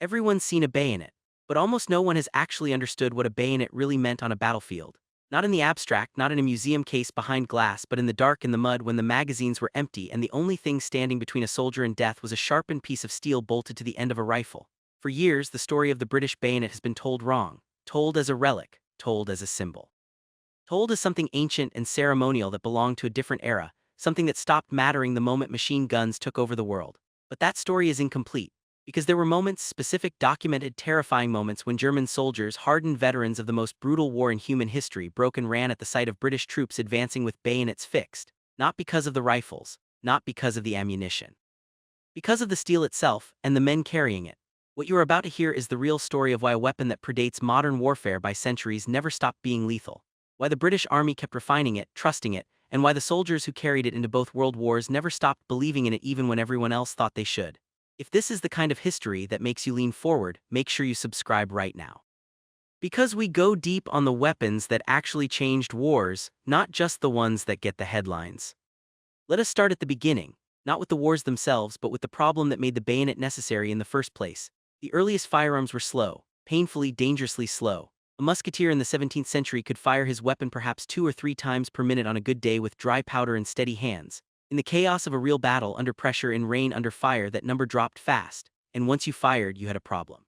Everyone's seen a bayonet, but almost no one has actually understood what a bayonet really meant on a battlefield. Not in the abstract, not in a museum case behind glass, but in the dark in the mud when the magazines were empty and the only thing standing between a soldier and death was a sharpened piece of steel bolted to the end of a rifle. For years, the story of the British bayonet has been told wrong, told as a relic, told as a symbol. Told as something ancient and ceremonial that belonged to a different era, something that stopped mattering the moment machine guns took over the world. But that story is incomplete, because there were moments, specific, documented, terrifying moments when German soldiers, hardened veterans of the most brutal war in human history, broke and ran at the sight of British troops advancing with bayonets fixed, not because of the rifles, not because of the ammunition, because of the steel itself and the men carrying it. What you are about to hear is the real story of why a weapon that predates modern warfare by centuries never stopped being lethal, why the British Army kept refining it, trusting it, and why the soldiers who carried it into both world wars never stopped believing in it even when everyone else thought they should. If this is the kind of history that makes you lean forward, make sure you subscribe right now. Because we go deep on the weapons that actually changed wars, not just the ones that get the headlines. Let us start at the beginning, not with the wars themselves but with the problem that made the bayonet necessary in the first place. The earliest firearms were slow, painfully, dangerously slow. A musketeer in the 17th century could fire his weapon perhaps 2 or 3 times per minute on a good day with dry powder and steady hands. In the chaos of a real battle, under pressure, in rain, under fire, that number dropped fast, and once you fired, you had a problem.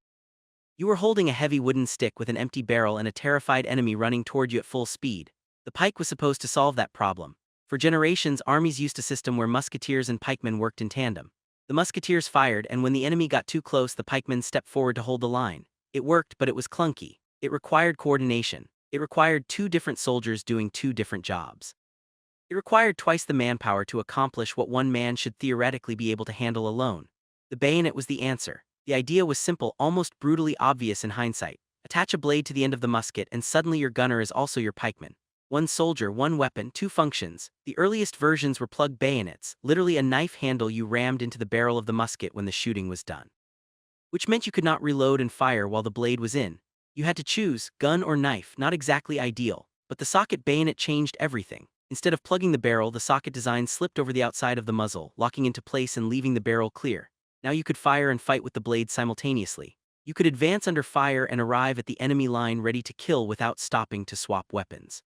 You were holding a heavy wooden stick with an empty barrel and a terrified enemy running toward you at full speed. The pike was supposed to solve that problem. For generations, armies used a system where musketeers and pikemen worked in tandem. The musketeers fired, and when the enemy got too close, the pikemen stepped forward to hold the line. It worked, but it was clunky. It required coordination. It required 2 different soldiers doing 2 different jobs. It required twice the manpower to accomplish what one man should theoretically be able to handle alone. The bayonet was the answer. The idea was simple, almost brutally obvious in hindsight. Attach a blade to the end of the musket and suddenly your gunner is also your pikeman. One soldier, one weapon, 2 functions. The earliest versions were plug bayonets, literally a knife handle you rammed into the barrel of the musket when the shooting was done. Which meant you could not reload and fire while the blade was in. You had to choose, gun or knife, not exactly ideal, but the socket bayonet changed everything. Instead of plugging the barrel, the socket design slipped over the outside of the muzzle, locking into place and leaving the barrel clear. Now you could fire and fight with the blade simultaneously. You could advance under fire and arrive at the enemy line ready to kill without stopping to swap weapons.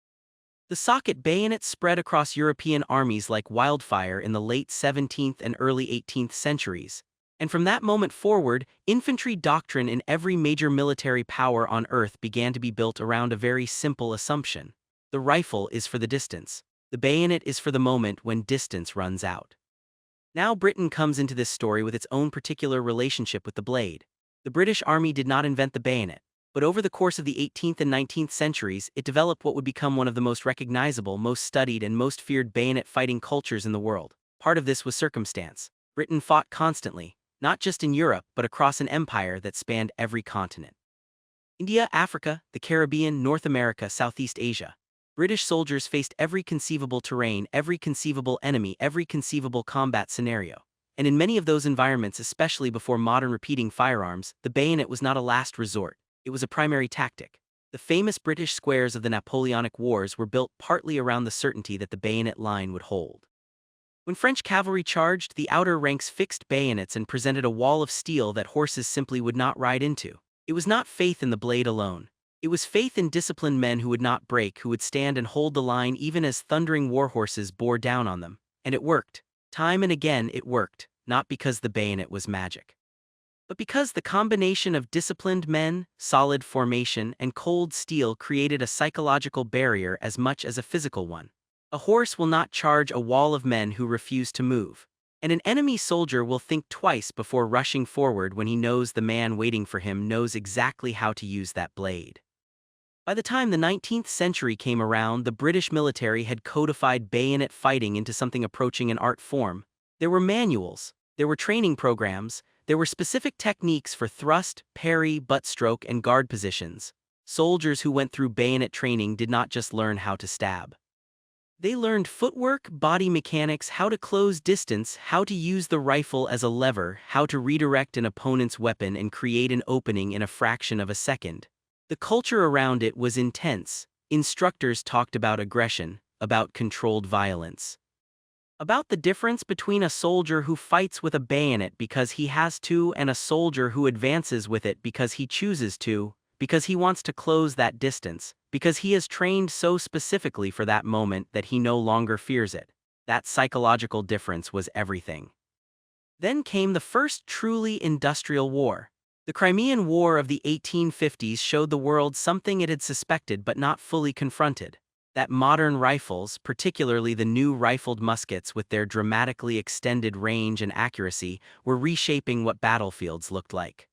The socket bayonet spread across European armies like wildfire in the late 17th and early 18th centuries. And from that moment forward, infantry doctrine in every major military power on Earth began to be built around a very simple assumption. The rifle is for the distance. The bayonet is for the moment when distance runs out. Now Britain comes into this story with its own particular relationship with the blade. The British Army did not invent the bayonet, but over the course of the 18th and 19th centuries, it developed what would become one of the most recognizable, most studied, and most feared bayonet fighting cultures in the world. Part of this was circumstance. Britain fought constantly, not just in Europe, but across an empire that spanned every continent. India, Africa, the Caribbean, North America, Southeast Asia. British soldiers faced every conceivable terrain, every conceivable enemy, every conceivable combat scenario. And in many of those environments, especially before modern repeating firearms, the bayonet was not a last resort, it was a primary tactic. The famous British squares of the Napoleonic Wars were built partly around the certainty that the bayonet line would hold. When French cavalry charged, the outer ranks fixed bayonets and presented a wall of steel that horses simply would not ride into. It was not faith in the blade alone. It was faith in disciplined men who would not break, who would stand and hold the line even as thundering war horses bore down on them. And it worked. Time and again it worked, not because the bayonet was magic, but because the combination of disciplined men, solid formation, and cold steel created a psychological barrier as much as a physical one. A horse will not charge a wall of men who refuse to move, and an enemy soldier will think twice before rushing forward when he knows the man waiting for him knows exactly how to use that blade. By the time the 19th century came around, the British military had codified bayonet fighting into something approaching an art form. There were manuals, there were training programs, there were specific techniques for thrust, parry, butt stroke, and guard positions. Soldiers who went through bayonet training did not just learn how to stab. They learned footwork, body mechanics, how to close distance, how to use the rifle as a lever, how to redirect an opponent's weapon and create an opening in a fraction of a second. The culture around it was intense. Instructors talked about aggression, about controlled violence. About the difference between a soldier who fights with a bayonet because he has to and a soldier who advances with it because he chooses to, because he wants to close that distance, because he has trained so specifically for that moment that he no longer fears it. That psychological difference was everything. Then came the first truly industrial war. The Crimean War of the 1850s showed the world something it had suspected but not fully confronted. That modern rifles, particularly the new rifled muskets with their dramatically extended range and accuracy, were reshaping what battlefields looked like.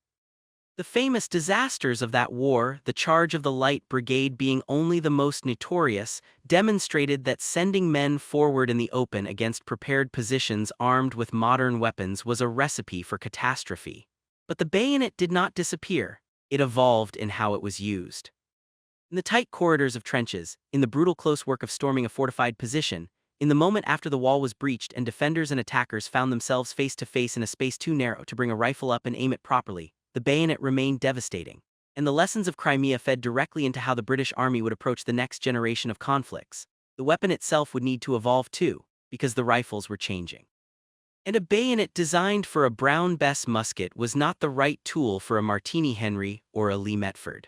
The famous disasters of that war, the charge of the Light Brigade being only the most notorious, demonstrated that sending men forward in the open against prepared positions armed with modern weapons was a recipe for catastrophe. But the bayonet did not disappear. It evolved in how it was used. In the tight corridors of trenches, in the brutal close work of storming a fortified position, in the moment after the wall was breached and defenders and attackers found themselves face to face in a space too narrow to bring a rifle up and aim it properly, the bayonet remained devastating. And the lessons of Crimea fed directly into how the British Army would approach the next generation of conflicts. The weapon itself would need to evolve too, because the rifles were changing. And a bayonet designed for a Brown Bess musket was not the right tool for a Martini Henry or a Lee Metford.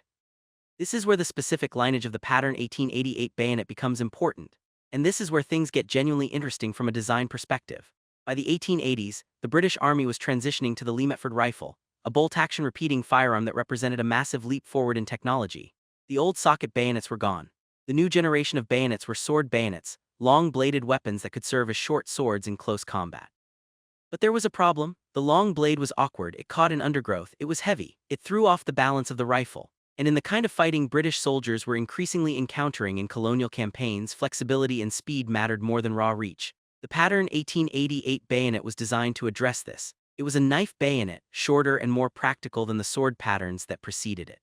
This is where the specific lineage of the pattern 1888 bayonet becomes important, and this is where things get genuinely interesting from a design perspective. By the 1880s, the British Army was transitioning to the Lee Metford rifle, a bolt-action repeating firearm that represented a massive leap forward in technology. The old socket bayonets were gone. The new generation of bayonets were sword bayonets, long-bladed weapons that could serve as short swords in close combat. But there was a problem. The long blade was awkward, it caught in undergrowth, it was heavy, it threw off the balance of the rifle. And in the kind of fighting British soldiers were increasingly encountering in colonial campaigns, flexibility and speed mattered more than raw reach. The pattern 1888 bayonet was designed to address this. It was a knife bayonet, shorter and more practical than the sword patterns that preceded it.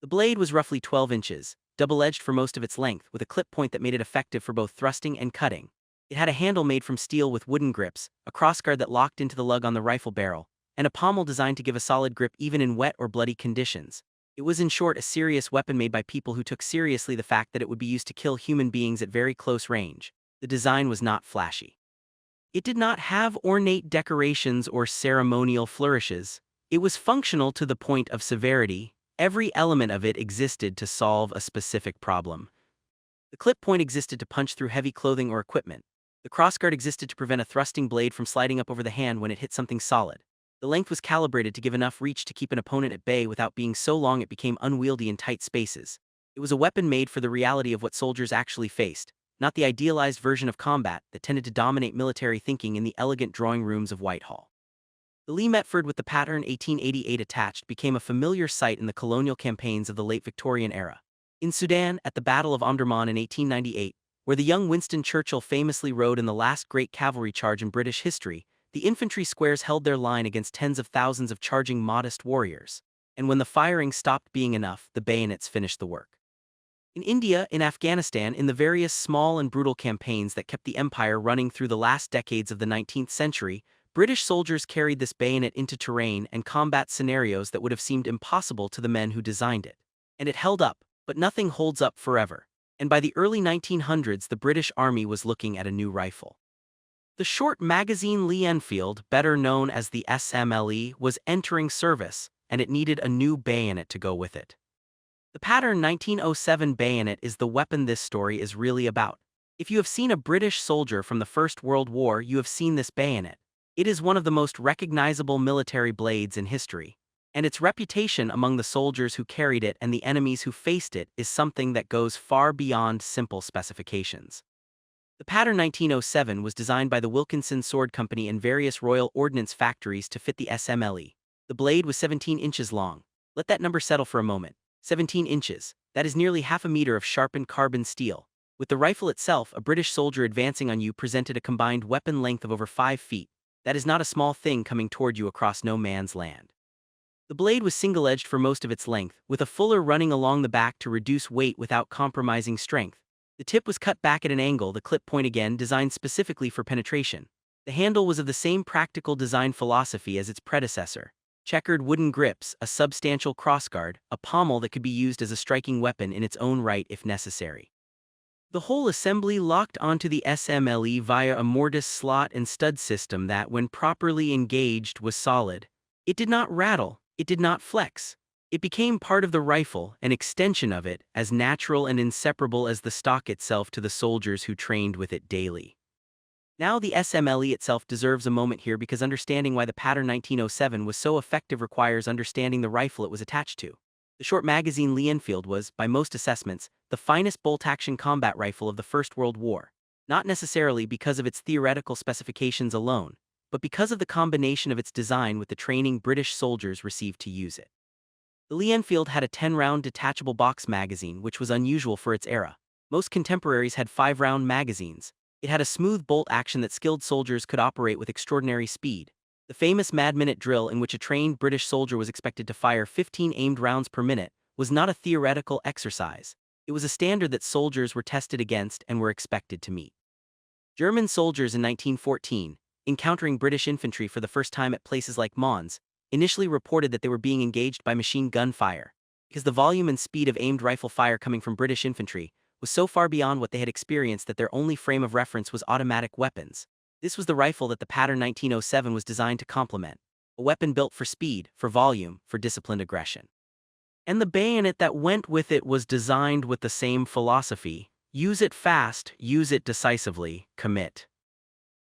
The blade was roughly 12 inches, double-edged for most of its length, with a clip point that made it effective for both thrusting and cutting. It had a handle made from steel with wooden grips, a crossguard that locked into the lug on the rifle barrel, and a pommel designed to give a solid grip even in wet or bloody conditions. It was in short a serious weapon made by people who took seriously the fact that it would be used to kill human beings at very close range. The design was not flashy. It did not have ornate decorations or ceremonial flourishes. It was functional to the point of severity. Every element of it existed to solve a specific problem. The clip point existed to punch through heavy clothing or equipment. The crossguard existed to prevent a thrusting blade from sliding up over the hand when it hit something solid. The length was calibrated to give enough reach to keep an opponent at bay without being so long it became unwieldy in tight spaces. It was a weapon made for the reality of what soldiers actually faced, not the idealized version of combat that tended to dominate military thinking in the elegant drawing rooms of Whitehall. The Lee Metford with the pattern 1888 attached became a familiar sight in the colonial campaigns of the late Victorian era. In Sudan, at the Battle of Omdurman in 1898, where the young Winston Churchill famously rode in the last great cavalry charge in British history, the infantry squares held their line against tens of thousands of charging modest warriors. And when the firing stopped being enough, the bayonets finished the work. In India, in Afghanistan, in the various small and brutal campaigns that kept the empire running through the last decades of the 19th century, British soldiers carried this bayonet into terrain and combat scenarios that would have seemed impossible to the men who designed it. And it held up, but nothing holds up forever. And by the early 1900s, the British Army was looking at a new rifle. The short magazine Lee Enfield, better known as the SMLE, was entering service, and it needed a new bayonet to go with it. The pattern 1907 bayonet is the weapon this story is really about. If you have seen a British soldier from the First World War, you have seen this bayonet. It is one of the most recognizable military blades in history, and its reputation among the soldiers who carried it and the enemies who faced it is something that goes far beyond simple specifications. The pattern 1907 was designed by the Wilkinson Sword Company and various Royal Ordnance factories to fit the SMLE. The blade was 17 inches long. Let that number settle for a moment. 17 inches. That is nearly half a meter of sharpened carbon steel. With the rifle itself, a British soldier advancing on you presented a combined weapon length of over 5 feet. That is not a small thing coming toward you across no man's land. The blade was single-edged for most of its length, with a fuller running along the back to reduce weight without compromising strength. The tip was cut back at an angle, the clip point again designed specifically for penetration. The handle was of the same practical design philosophy as its predecessor. Checkered wooden grips, a substantial crossguard, a pommel that could be used as a striking weapon in its own right if necessary. The whole assembly locked onto the SMLE via a mortise slot and stud system that, when properly engaged, was solid. It did not rattle, it did not flex. It became part of the rifle, an extension of it, as natural and inseparable as the stock itself to the soldiers who trained with it daily. Now the SMLE itself deserves a moment here because understanding why the pattern 1907 was so effective requires understanding the rifle it was attached to. The short magazine Lee Enfield was, by most assessments, the finest bolt-action combat rifle of the First World War, not necessarily because of its theoretical specifications alone, but because of the combination of its design with the training British soldiers received to use it. The Lee Enfield had a 10-round detachable box magazine, which was unusual for its era. Most contemporaries had 5-round magazines. It had a smooth bolt action that skilled soldiers could operate with extraordinary speed. The famous mad-minute drill, in which a trained British soldier was expected to fire 15 aimed rounds per minute, was not a theoretical exercise. It was a standard that soldiers were tested against and were expected to meet. German soldiers in 1914, encountering British infantry for the first time at places like Mons, initially reported that they were being engaged by machine gun fire, because the volume and speed of aimed rifle fire coming from British infantry was so far beyond what they had experienced that their only frame of reference was automatic weapons. This was the rifle that the pattern 1907 was designed to complement, a weapon built for speed, for volume, for disciplined aggression. And the bayonet that went with it was designed with the same philosophy: use it fast, use it decisively, commit.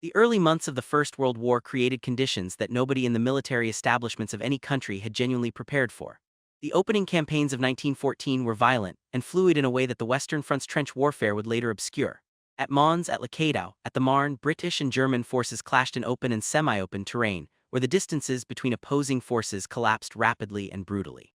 The early months of the First World War created conditions that nobody in the military establishments of any country had genuinely prepared for. The opening campaigns of 1914 were violent and fluid in a way that the Western Front's trench warfare would later obscure. At Mons, at Le Cateau, at the Marne, British and German forces clashed in open and semi-open terrain, where the distances between opposing forces collapsed rapidly and brutally.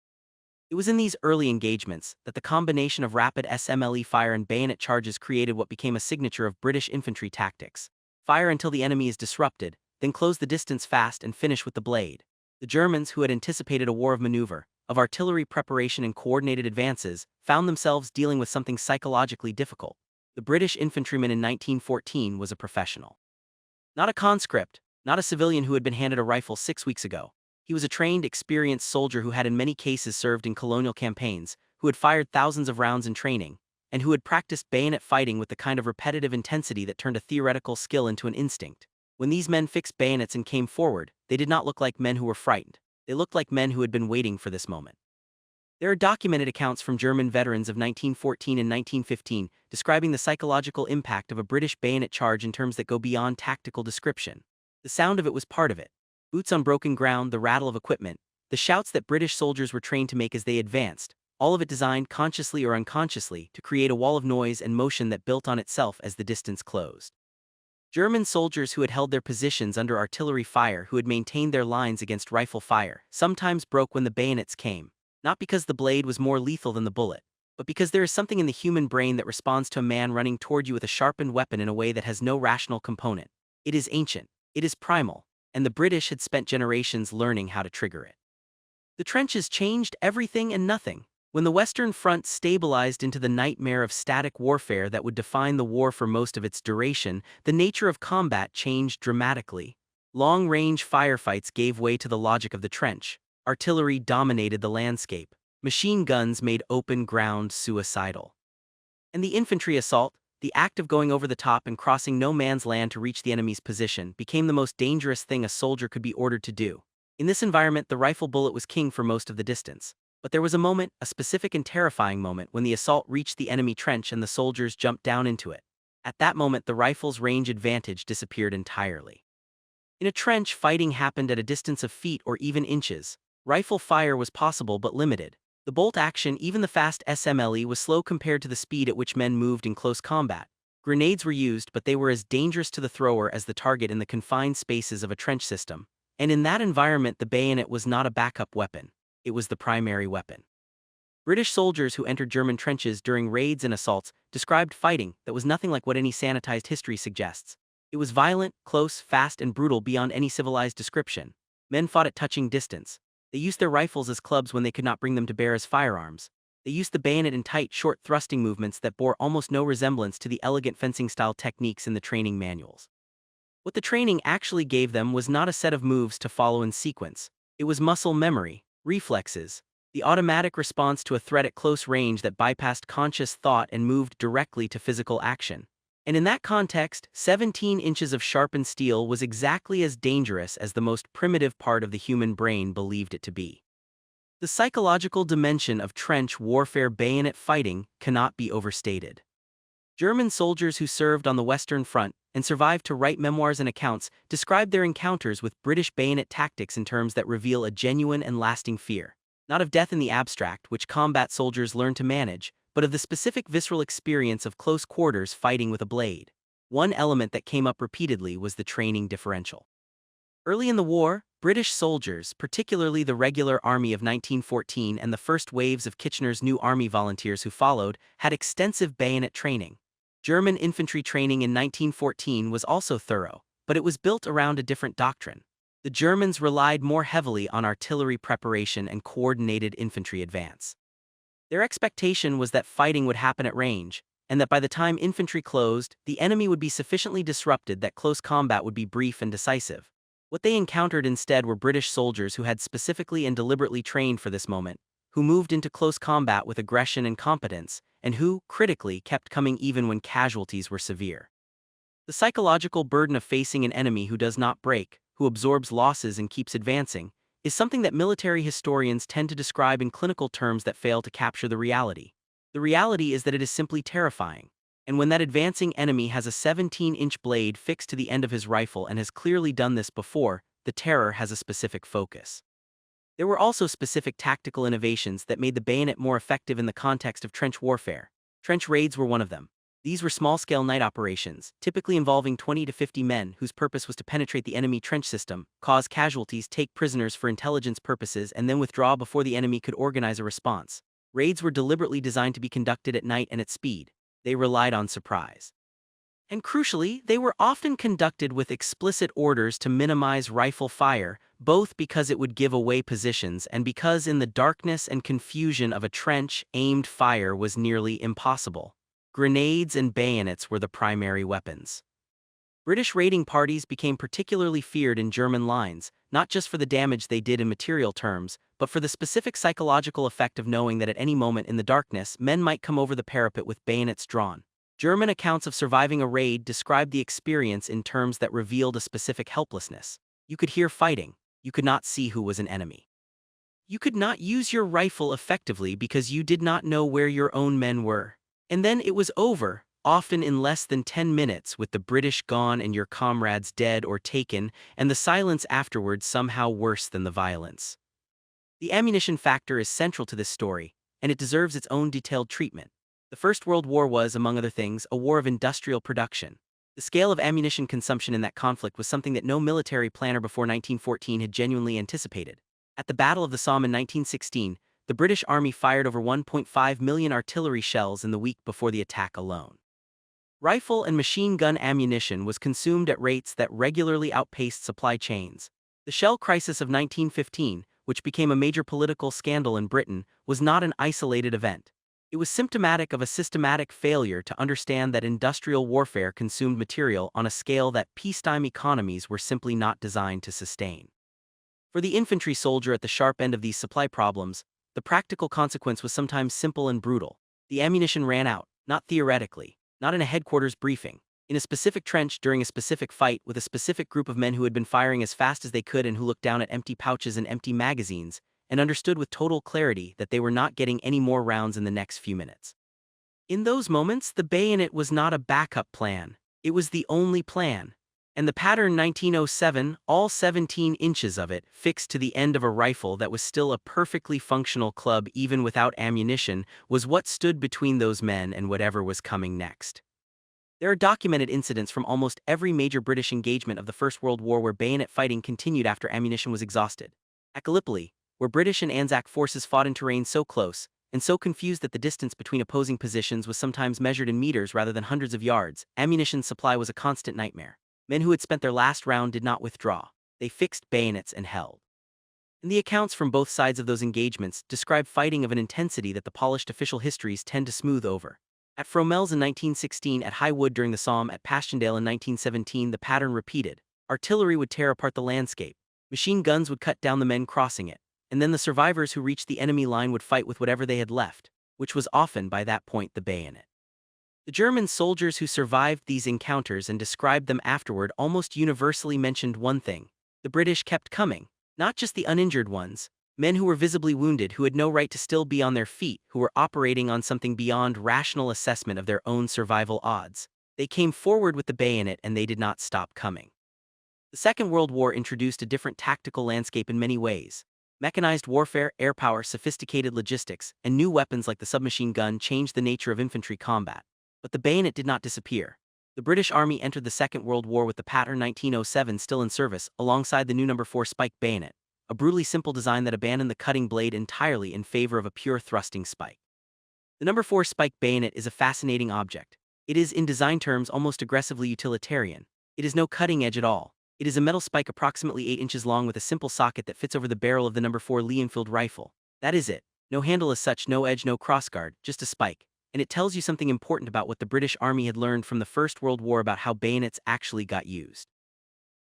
It was in these early engagements that the combination of rapid SMLE fire and bayonet charges created what became a signature of British infantry tactics. Fire until the enemy is disrupted, then close the distance fast and finish with the blade. The Germans, who had anticipated a war of maneuver, of artillery preparation and coordinated advances, found themselves dealing with something psychologically difficult. The British infantryman in 1914 was a professional. Not a conscript, not a civilian who had been handed a rifle 6 weeks ago. He was a trained, experienced soldier who had in many cases served in colonial campaigns, who had fired thousands of rounds in training, and who had practiced bayonet fighting with the kind of repetitive intensity that turned a theoretical skill into an instinct. When these men fixed bayonets and came forward, they did not look like men who were frightened. They looked like men who had been waiting for this moment. There are documented accounts from German veterans of 1914 and 1915 describing the psychological impact of a British bayonet charge in terms that go beyond tactical description. The sound of it was part of it. Boots on broken ground, the rattle of equipment, the shouts that British soldiers were trained to make as they advanced, all of it designed, consciously or unconsciously, to create a wall of noise and motion that built on itself as the distance closed. German soldiers who had held their positions under artillery fire, who had maintained their lines against rifle fire, sometimes broke when the bayonets came, not because the blade was more lethal than the bullet, but because there is something in the human brain that responds to a man running toward you with a sharpened weapon in a way that has no rational component. It is ancient, it is primal, and the British had spent generations learning how to trigger it. The trenches changed everything and nothing. When the Western Front stabilized into the nightmare of static warfare that would define the war for most of its duration, the nature of combat changed dramatically. Long-range firefights gave way to the logic of the trench. Artillery dominated the landscape. Machine guns made open ground suicidal. And the infantry assault, the act of going over the top and crossing no man's land to reach the enemy's position, became the most dangerous thing a soldier could be ordered to do. In this environment, the rifle bullet was king for most of the distance. But there was a moment, a specific and terrifying moment, when the assault reached the enemy trench and the soldiers jumped down into it. At that moment, the rifle's range advantage disappeared entirely. In a trench, fighting happened at a distance of feet or even inches. Rifle fire was possible but limited. The bolt action, even the fast SMLE, was slow compared to the speed at which men moved in close combat. Grenades were used, but they were as dangerous to the thrower as the target in the confined spaces of a trench system. And in that environment, the bayonet was not a backup weapon. It was the primary weapon. British soldiers who entered German trenches during raids and assaults described fighting that was nothing like what any sanitized history suggests. It was violent, close, fast, and brutal beyond any civilized description. Men fought at touching distance. They used their rifles as clubs when they could not bring them to bear as firearms. They used the bayonet in tight, short thrusting movements that bore almost no resemblance to the elegant fencing-style techniques in the training manuals. What the training actually gave them was not a set of moves to follow in sequence. It was muscle memory, reflexes. the automatic response to a threat at close range that bypassed conscious thought and moved directly to physical action. And in that context, 17 inches of sharpened steel was exactly as dangerous as the most primitive part of the human brain believed it to be. The psychological dimension of trench warfare bayonet fighting cannot be overstated. German soldiers who served on the Western Front and survived to write memoirs and accounts described their encounters with British bayonet tactics in terms that reveal a genuine and lasting fear, not of death in the abstract, which combat soldiers learn to manage, but of the specific visceral experience of close quarters fighting with a blade. One element that came up repeatedly was the training differential. Early in the war, British soldiers, particularly the Regular Army of 1914 and the first waves of Kitchener's New Army volunteers who followed, had extensive bayonet training. German infantry training in 1914 was also thorough, but it was built around a different doctrine. The Germans relied more heavily on artillery preparation and coordinated infantry advance. Their expectation was that fighting would happen at range, and that by the time infantry closed, the enemy would be sufficiently disrupted that close combat would be brief and decisive. What they encountered instead were British soldiers who had specifically and deliberately trained for this moment, who moved into close combat with aggression and competence, and who, critically, kept coming even when casualties were severe. The psychological burden of facing an enemy who does not break, who absorbs losses and keeps advancing, is something that military historians tend to describe in clinical terms that fail to capture the reality. The reality is that it is simply terrifying. And when that advancing enemy has a 17-inch blade fixed to the end of his rifle and has clearly done this before, the terror has a specific focus. There were also specific tactical innovations that made the bayonet more effective in the context of trench warfare. Trench raids were one of them. These were small-scale night operations, typically involving 20 to 50 men whose purpose was to penetrate the enemy trench system, cause casualties, take prisoners for intelligence purposes, and then withdraw before the enemy could organize a response. Raids were deliberately designed to be conducted at night and at speed. They relied on surprise. And crucially, they were often conducted with explicit orders to minimize rifle fire, both because it would give away positions and because in the darkness and confusion of a trench, aimed fire was nearly impossible. Grenades and bayonets were the primary weapons. British raiding parties became particularly feared in German lines, not just for the damage they did in material terms, but for the specific psychological effect of knowing that at any moment in the darkness men might come over the parapet with bayonets drawn. German accounts of surviving a raid described the experience in terms that revealed a specific helplessness. You could hear fighting. You could not see who was an enemy. You could not use your rifle effectively because you did not know where your own men were. And then it was over, often in less than 10 minutes, with the British gone and your comrades dead or taken, and the silence afterwards somehow worse than the violence. The ammunition factor is central to this story, and it deserves its own detailed treatment. The First World War was, among other things, a war of industrial production. The scale of ammunition consumption in that conflict was something that no military planner before 1914 had genuinely anticipated. At the Battle of the Somme in 1916, the British Army fired over 1.5 million artillery shells in the week before the attack alone. Rifle and machine gun ammunition was consumed at rates that regularly outpaced supply chains. The shell crisis of 1915, which became a major political scandal in Britain, was not an isolated event. It was symptomatic of a systematic failure to understand that industrial warfare consumed material on a scale that peacetime economies were simply not designed to sustain. For the infantry soldier at the sharp end of these supply problems, the practical consequence was sometimes simple and brutal. The ammunition ran out, not theoretically, not in a headquarters briefing, in a specific trench during a specific fight with a specific group of men who had been firing as fast as they could and who looked down at empty pouches and empty magazines, and understood with total clarity that they were not getting any more rounds in the next few minutes. In those moments, the bayonet was not a backup plan. It was the only plan. And the pattern 1907, all 17 inches of it, fixed to the end of a rifle that was still a perfectly functional club even without ammunition, was what stood between those men and whatever was coming next. There are documented incidents from almost every major British engagement of the First World War where bayonet fighting continued after ammunition was exhausted. At Gallipoli, where British and Anzac forces fought in terrain so close and so confused that the distance between opposing positions was sometimes measured in meters rather than hundreds of yards, ammunition supply was a constant nightmare. Men who had spent their last round did not withdraw. They fixed bayonets and held. And the accounts from both sides of those engagements describe fighting of an intensity that the polished official histories tend to smooth over. At Fromelles in 1916, at High Wood during the Somme, at Passchendaele in 1917, the pattern repeated. Artillery would tear apart the landscape. Machine guns would cut down the men crossing it. and then the survivors who reached the enemy line would fight with whatever they had left, which was often by that point the bayonet. The German soldiers who survived these encounters and described them afterward almost universally mentioned one thing: the British kept coming, not just the uninjured ones, men who were visibly wounded who had no right to still be on their feet, who were operating on something beyond rational assessment of their own survival odds. They came forward with the bayonet and they did not stop coming. The Second World War introduced a different tactical landscape in many ways. Mechanized warfare, air power, sophisticated logistics, and new weapons like the submachine gun changed the nature of infantry combat. But the bayonet did not disappear. The British Army entered the Second World War with the pattern 1907 still in service, alongside the new No. 4 spike bayonet, a brutally simple design that abandoned the cutting blade entirely in favor of a pure thrusting spike. The No. 4 spike bayonet is a fascinating object. It is, in design terms, almost aggressively utilitarian. It is no cutting edge at all. It is a metal spike approximately 8 inches long with a simple socket that fits over the barrel of the No. 4 Lee-Enfield rifle. That is it. No handle as such, no edge, no crossguard, just a spike. And it tells you something important about what the British Army had learned from the First World War about how bayonets actually got used.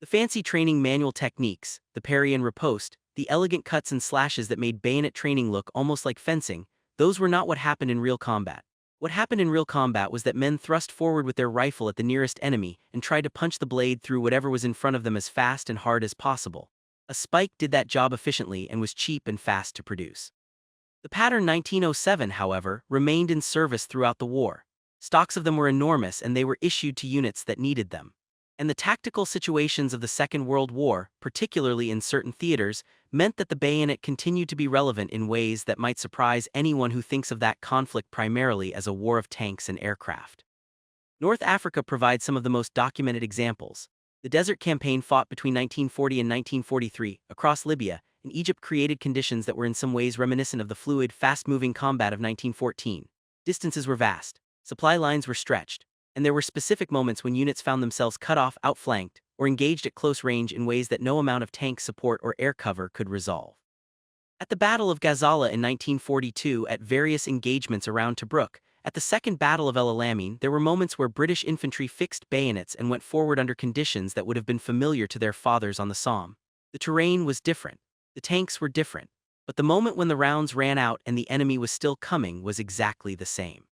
The fancy training manual techniques, the parry and riposte, the elegant cuts and slashes that made bayonet training look almost like fencing, those were not what happened in real combat. What happened in real combat was that men thrust forward with their rifle at the nearest enemy and tried to punch the blade through whatever was in front of them as fast and hard as possible. A spike did that job efficiently and was cheap and fast to produce. The pattern 1907, however, remained in service throughout the war. Stocks of them were enormous and they were issued to units that needed them. And the tactical situations of the Second World War, particularly in certain theaters, meant that the bayonet continued to be relevant in ways that might surprise anyone who thinks of that conflict primarily as a war of tanks and aircraft. North Africa provides some of the most documented examples. The Desert Campaign, fought between 1940 and 1943, across Libya, and Egypt, created conditions that were in some ways reminiscent of the fluid, fast-moving combat of 1914. Distances were vast, supply lines were stretched, and there were specific moments when units found themselves cut off, outflanked, or engaged at close range in ways that no amount of tank support or air cover could resolve. At the Battle of Gazala in 1942, at various engagements around Tobruk, at the Second Battle of El Alamein, there were moments where British infantry fixed bayonets and went forward under conditions that would have been familiar to their fathers on the Somme. The terrain was different. The tanks were different. But the moment when the rounds ran out and the enemy was still coming was exactly the same.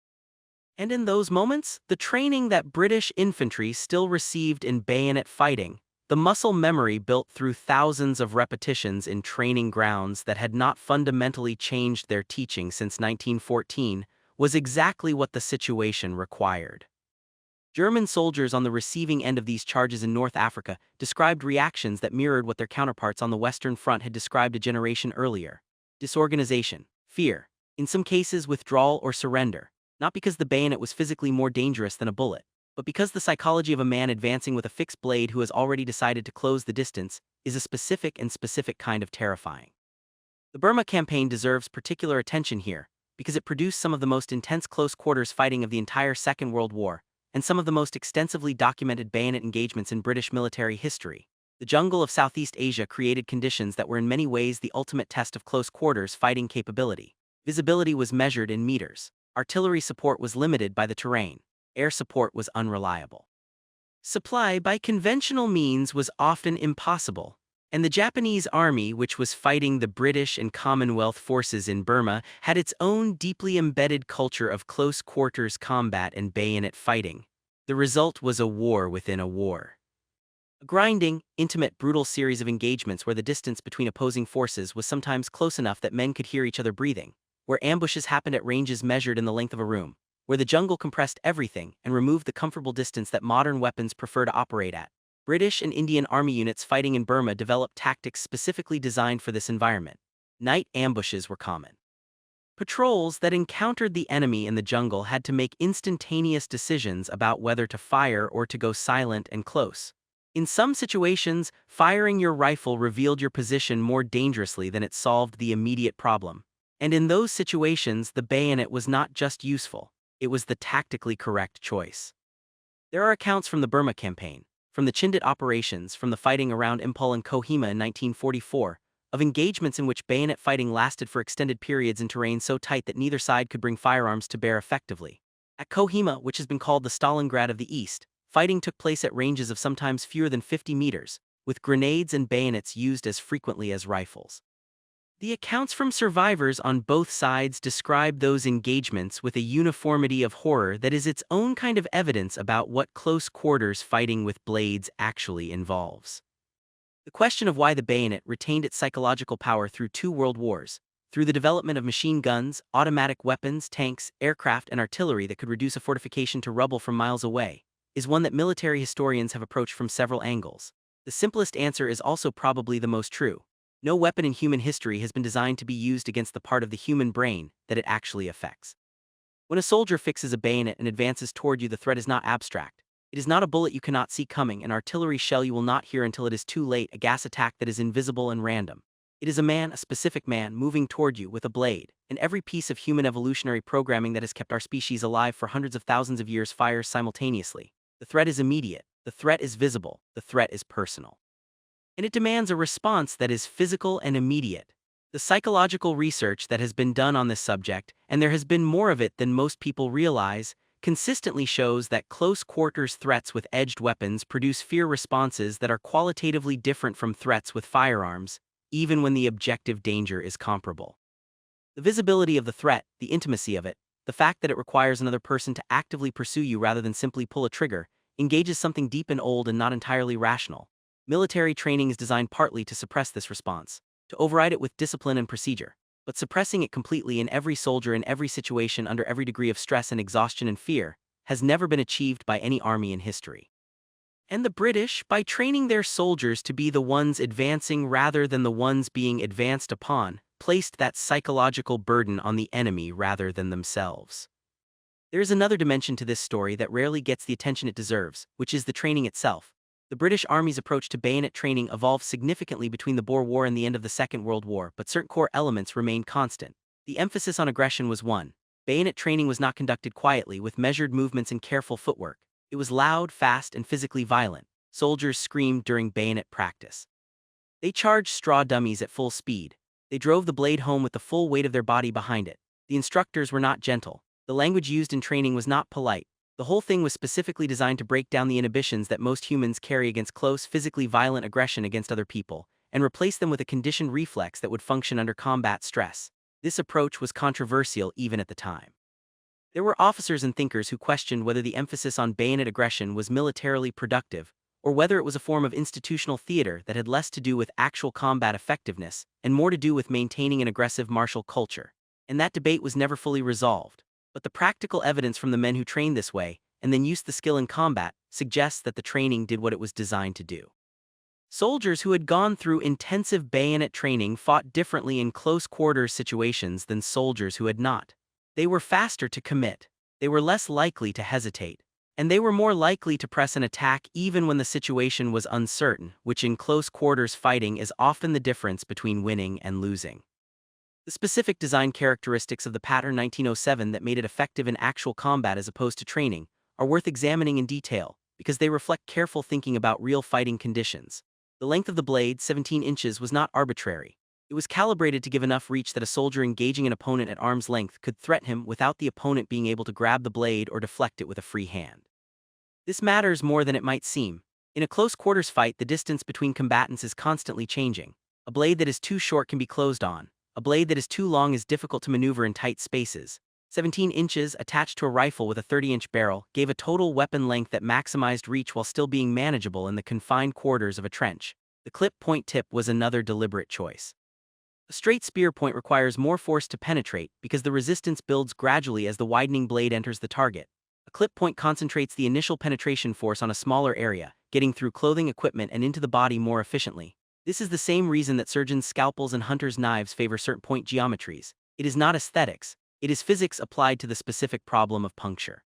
And in those moments, the training that British infantry still received in bayonet fighting, the muscle memory built through thousands of repetitions in training grounds that had not fundamentally changed their teaching since 1914, was exactly what the situation required. German soldiers on the receiving end of these charges in North Africa described reactions that mirrored what their counterparts on the Western Front had described a generation earlier: disorganization, fear, in some cases withdrawal or surrender, not because the bayonet was physically more dangerous than a bullet, but because the psychology of a man advancing with a fixed blade who has already decided to close the distance is a specific kind of terrifying. The Burma campaign deserves particular attention here, because it produced some of the most intense close-quarters fighting of the entire Second World War, and some of the most extensively documented bayonet engagements in British military history. The jungle of Southeast Asia created conditions that were in many ways the ultimate test of close-quarters fighting capability. Visibility was measured in meters. Artillery support was limited by the terrain. Air support was unreliable. Supply by conventional means was often impossible. And the Japanese army, which was fighting the British and Commonwealth forces in Burma, had its own deeply embedded culture of close-quarters combat and bayonet fighting. The result was a war within a war. A grinding, intimate, brutal series of engagements where the distance between opposing forces was sometimes close enough that men could hear each other breathing, where ambushes happened at ranges measured in the length of a room, where the jungle compressed everything and removed the comfortable distance that modern weapons prefer to operate at. British and Indian army units fighting in Burma developed tactics specifically designed for this environment. Night ambushes were common. Patrols that encountered the enemy in the jungle had to make instantaneous decisions about whether to fire or to go silent and close. In some situations, firing your rifle revealed your position more dangerously than it solved the immediate problem. And in those situations, the bayonet was not just useful, it was the tactically correct choice. There are accounts from the Burma campaign, from the Chindit operations, from the fighting around Impul and Kohima in 1944, of engagements in which bayonet fighting lasted for extended periods in terrain so tight that neither side could bring firearms to bear effectively. At Kohima, which has been called the Stalingrad of the East, fighting took place at ranges of sometimes fewer than 50 meters, with grenades and bayonets used as frequently as rifles. The accounts from survivors on both sides describe those engagements with a uniformity of horror that is its own kind of evidence about what close quarters fighting with blades actually involves. The question of why the bayonet retained its psychological power through two world wars, through the development of machine guns, automatic weapons, tanks, aircraft, and artillery that could reduce a fortification to rubble from miles away, is one that military historians have approached from several angles. The simplest answer is also probably the most true. No weapon in human history has been designed to be used against the part of the human brain that it actually affects. When a soldier fixes a bayonet and advances toward you, the threat is not abstract. It is not a bullet you cannot see coming, an artillery shell you will not hear until it is too late, a gas attack that is invisible and random. It is a man, a specific man, moving toward you with a blade, and every piece of human evolutionary programming that has kept our species alive for hundreds of thousands of years fires simultaneously. The threat is immediate, the threat is visible, the threat is personal. And it demands a response that is physical and immediate. The psychological research that has been done on this subject, and there has been more of it than most people realize, consistently shows that close quarters threats with edged weapons produce fear responses that are qualitatively different from threats with firearms, even when the objective danger is comparable. The visibility of the threat, the intimacy of it, the fact that it requires another person to actively pursue you rather than simply pull a trigger, engages something deep and old and not entirely rational. Military training is designed partly to suppress this response, to override it with discipline and procedure. But suppressing it completely in every soldier in every situation under every degree of stress and exhaustion and fear has never been achieved by any army in history. And the British, by training their soldiers to be the ones advancing rather than the ones being advanced upon, placed that psychological burden on the enemy rather than themselves. There is another dimension to this story that rarely gets the attention it deserves, which is the training itself. The British Army's approach to bayonet training evolved significantly between the Boer War and the end of the Second World War, but certain core elements remained constant. The emphasis on aggression was one. Bayonet training was not conducted quietly, with measured movements and careful footwork. It was loud, fast, and physically violent. Soldiers screamed during bayonet practice. They charged straw dummies at full speed. They drove the blade home with the full weight of their body behind it. The instructors were not gentle. The language used in training was not polite. The whole thing was specifically designed to break down the inhibitions that most humans carry against close, physically violent aggression against other people, and replace them with a conditioned reflex that would function under combat stress. This approach was controversial even at the time. There were officers and thinkers who questioned whether the emphasis on bayonet aggression was militarily productive, or whether it was a form of institutional theater that had less to do with actual combat effectiveness and more to do with maintaining an aggressive martial culture. And that debate was never fully resolved. But the practical evidence from the men who trained this way, and then used the skill in combat, suggests that the training did what it was designed to do. Soldiers who had gone through intensive bayonet training fought differently in close quarters situations than soldiers who had not. They were faster to commit, they were less likely to hesitate, and they were more likely to press an attack even when the situation was uncertain, which in close quarters fighting is often the difference between winning and losing. The specific design characteristics of the pattern 1907 that made it effective in actual combat as opposed to training are worth examining in detail, because they reflect careful thinking about real fighting conditions. The length of the blade, 17 inches, was not arbitrary. It was calibrated to give enough reach that a soldier engaging an opponent at arm's length could threaten him without the opponent being able to grab the blade or deflect it with a free hand. This matters more than it might seem. In a close quarters fight, the distance between combatants is constantly changing. A blade that is too short can be closed on. A blade that is too long is difficult to maneuver in tight spaces. 17 inches, attached to a rifle with a 30-inch barrel, gave a total weapon length that maximized reach while still being manageable in the confined quarters of a trench. The clip point tip was another deliberate choice. A straight spear point requires more force to penetrate because the resistance builds gradually as the widening blade enters the target. A clip point concentrates the initial penetration force on a smaller area, getting through clothing, equipment, and into the body more efficiently. This is the same reason that surgeons' scalpels and hunters' knives favor certain point geometries. It is not aesthetics, it is physics applied to the specific problem of puncture.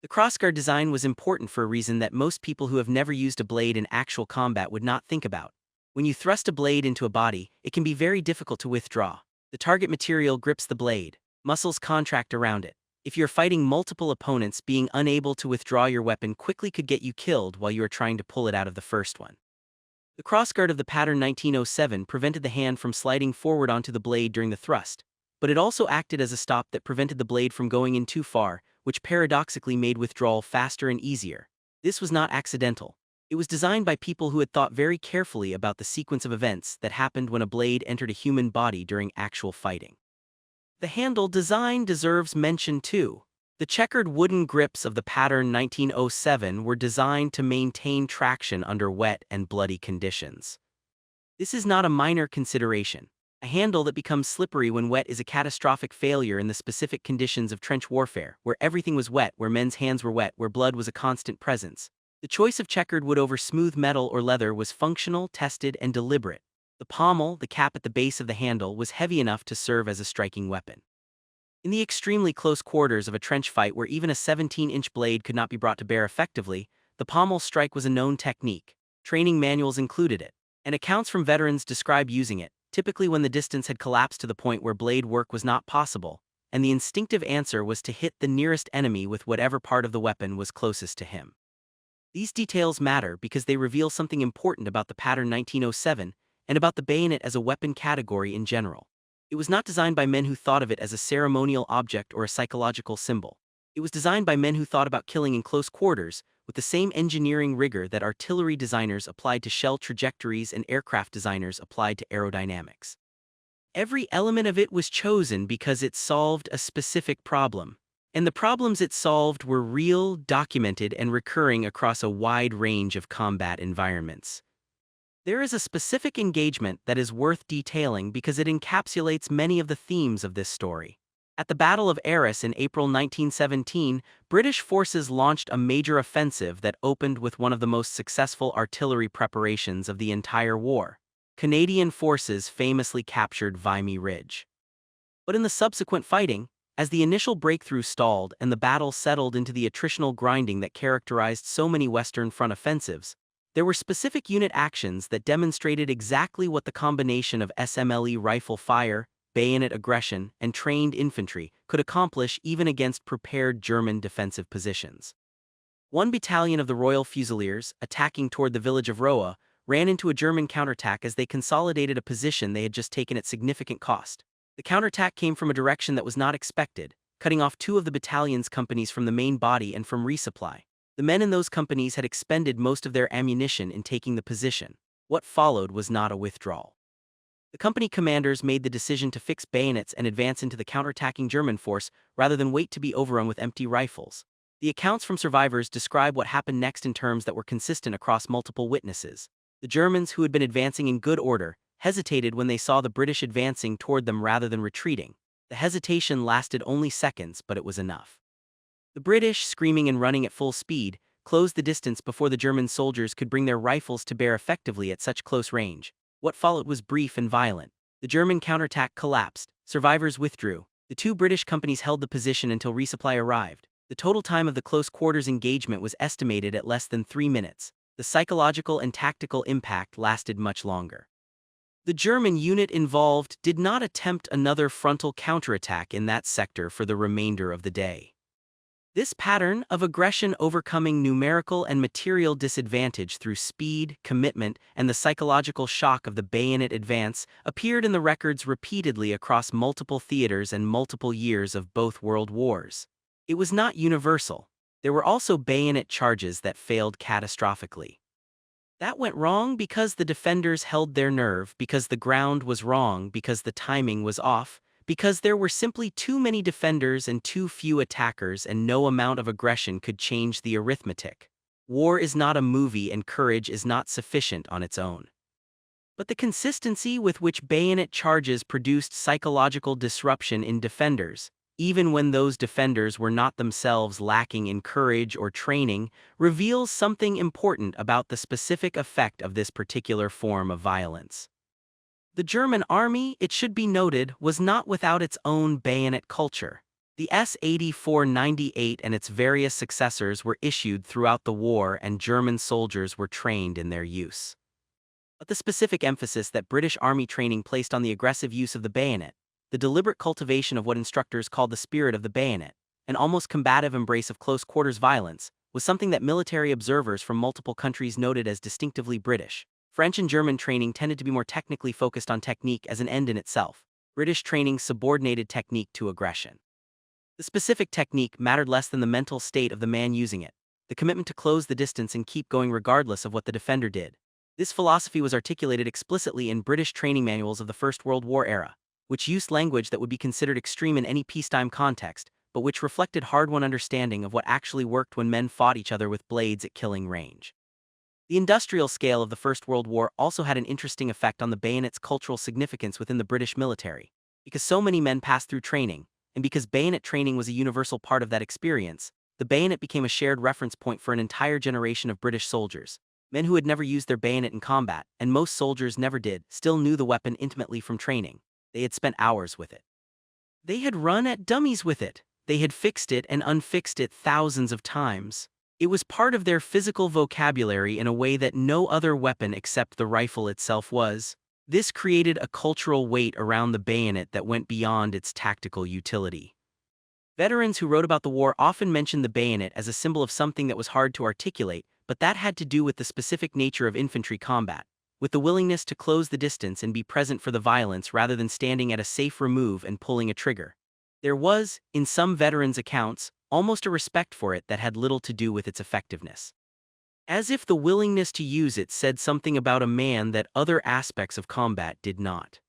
The crossguard design was important for a reason that most people who have never used a blade in actual combat would not think about. When you thrust a blade into a body, it can be very difficult to withdraw. The target material grips the blade, muscles contract around it. If you're fighting multiple opponents, being unable to withdraw your weapon quickly could get you killed while you are trying to pull it out of the first one. The crossguard of the pattern 1907 prevented the hand from sliding forward onto the blade during the thrust, but it also acted as a stop that prevented the blade from going in too far, which paradoxically made withdrawal faster and easier. This was not accidental. It was designed by people who had thought very carefully about the sequence of events that happened when a blade entered a human body during actual fighting. The handle design deserves mention too. The checkered wooden grips of the pattern 1907 were designed to maintain traction under wet and bloody conditions. This is not a minor consideration. A handle that becomes slippery when wet is a catastrophic failure in the specific conditions of trench warfare, where everything was wet, where men's hands were wet, where blood was a constant presence. The choice of checkered wood over smooth metal or leather was functional, tested, and deliberate. The pommel, the cap at the base of the handle, was heavy enough to serve as a striking weapon. In the extremely close quarters of a trench fight where even a 17-inch blade could not be brought to bear effectively, the pommel strike was a known technique. Training manuals included it, and accounts from veterans describe using it, typically when the distance had collapsed to the point where blade work was not possible, and the instinctive answer was to hit the nearest enemy with whatever part of the weapon was closest to him. These details matter because they reveal something important about the pattern 1907 and about the bayonet as a weapon category in general. It was not designed by men who thought of it as a ceremonial object or a psychological symbol. It was designed by men who thought about killing in close quarters with the same engineering rigor that artillery designers applied to shell trajectories and aircraft designers applied to aerodynamics. Every element of it was chosen because it solved a specific problem. And the problems it solved were real, documented, and recurring across a wide range of combat environments. There is a specific engagement that is worth detailing because it encapsulates many of the themes of this story. At the Battle of Arras in April 1917, British forces launched a major offensive that opened with one of the most successful artillery preparations of the entire war. Canadian forces famously captured Vimy Ridge. But in the subsequent fighting, as the initial breakthrough stalled and the battle settled into the attritional grinding that characterized so many Western Front offensives, there were specific unit actions that demonstrated exactly what the combination of SMLE rifle fire, bayonet aggression, and trained infantry could accomplish even against prepared German defensive positions. One battalion of the Royal Fusiliers, attacking toward the village of Roa, ran into a German counterattack as they consolidated a position they had just taken at significant cost. The counterattack came from a direction that was not expected, cutting off two of the battalion's companies from the main body and from resupply. The men in those companies had expended most of their ammunition in taking the position. What followed was not a withdrawal. The company commanders made the decision to fix bayonets and advance into the counterattacking German force rather than wait to be overrun with empty rifles. The accounts from survivors describe what happened next in terms that were consistent across multiple witnesses. The Germans, who had been advancing in good order, hesitated when they saw the British advancing toward them rather than retreating. The hesitation lasted only seconds, but it was enough. The British, screaming and running at full speed, closed the distance before the German soldiers could bring their rifles to bear effectively at such close range. What followed was brief and violent. The German counterattack collapsed, survivors withdrew. The two British companies held the position until resupply arrived. The total time of the close quarters engagement was estimated at less than 3 minutes. The psychological and tactical impact lasted much longer. The German unit involved did not attempt another frontal counterattack in that sector for the remainder of the day. This pattern of aggression overcoming numerical and material disadvantage through speed, commitment, and the psychological shock of the bayonet advance appeared in the records repeatedly across multiple theaters and multiple years of both world wars. It was not universal. There were also bayonet charges that failed catastrophically. That went wrong because the defenders held their nerve, because the ground was wrong, because the timing was off, because there were simply too many defenders and too few attackers, and no amount of aggression could change the arithmetic. War is not a movie and courage is not sufficient on its own. But the consistency with which bayonet charges produced psychological disruption in defenders, even when those defenders were not themselves lacking in courage or training, reveals something important about the specific effect of this particular form of violence. The German army, it should be noted, was not without its own bayonet culture. The S-8498 and its various successors were issued throughout the war, and German soldiers were trained in their use. But the specific emphasis that British Army training placed on the aggressive use of the bayonet, the deliberate cultivation of what instructors called the spirit of the bayonet, an almost combative embrace of close-quarters violence, was something that military observers from multiple countries noted as distinctively British. French and German training tended to be more technically focused on technique as an end in itself. British training subordinated technique to aggression. The specific technique mattered less than the mental state of the man using it. the commitment to close the distance and keep going regardless of what the defender did. This philosophy was articulated explicitly in British training manuals of the First World War era, which used language that would be considered extreme in any peacetime context, but which reflected hard-won understanding of what actually worked when men fought each other with blades at killing range. The industrial scale of the First World War also had an interesting effect on the bayonet's cultural significance within the British military. Because so many men passed through training, and because bayonet training was a universal part of that experience, the bayonet became a shared reference point for an entire generation of British soldiers. Men who had never used their bayonet in combat, and most soldiers never did, still knew the weapon intimately from training. They had spent hours with it. They had run at dummies with it. They had fixed it and unfixed it thousands of times. It was part of their physical vocabulary in a way that no other weapon except the rifle itself was. This created a cultural weight around the bayonet that went beyond its tactical utility. Veterans who wrote about the war often mentioned the bayonet as a symbol of something that was hard to articulate, but that had to do with the specific nature of infantry combat, with the willingness to close the distance and be present for the violence rather than standing at a safe remove and pulling a trigger. There was, in some veterans' accounts, almost a respect for it that had little to do with its effectiveness. As if the willingness to use it said something about a man that other aspects of combat did not.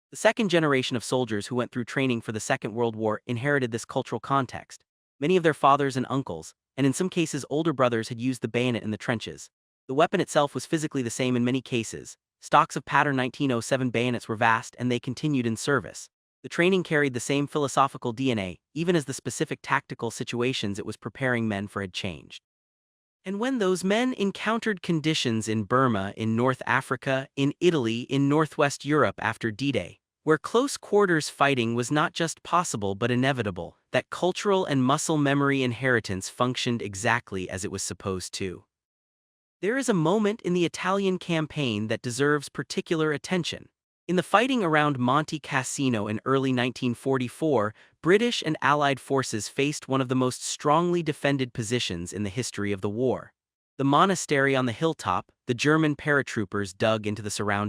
The second generation of soldiers who went through training for the Second World War inherited this cultural context. Many of their fathers and uncles, and in some cases older brothers, had used the bayonet in the trenches. The weapon itself was physically the same in many cases. Stocks of pattern 1907 bayonets were vast and they continued in service. The training carried the same philosophical DNA, even as the specific tactical situations it was preparing men for had changed. And when those men encountered conditions in Burma, in North Africa, in Italy, in Northwest Europe after D-Day, where close quarters fighting was not just possible but inevitable, that cultural and muscle memory inheritance functioned exactly as it was supposed to. There is a moment in the Italian campaign that deserves particular attention. In the fighting around Monte Cassino in early 1944, British and Allied forces faced one of the most strongly defended positions in the history of the war. The monastery on the hilltop, the German paratroopers dug into the surrounding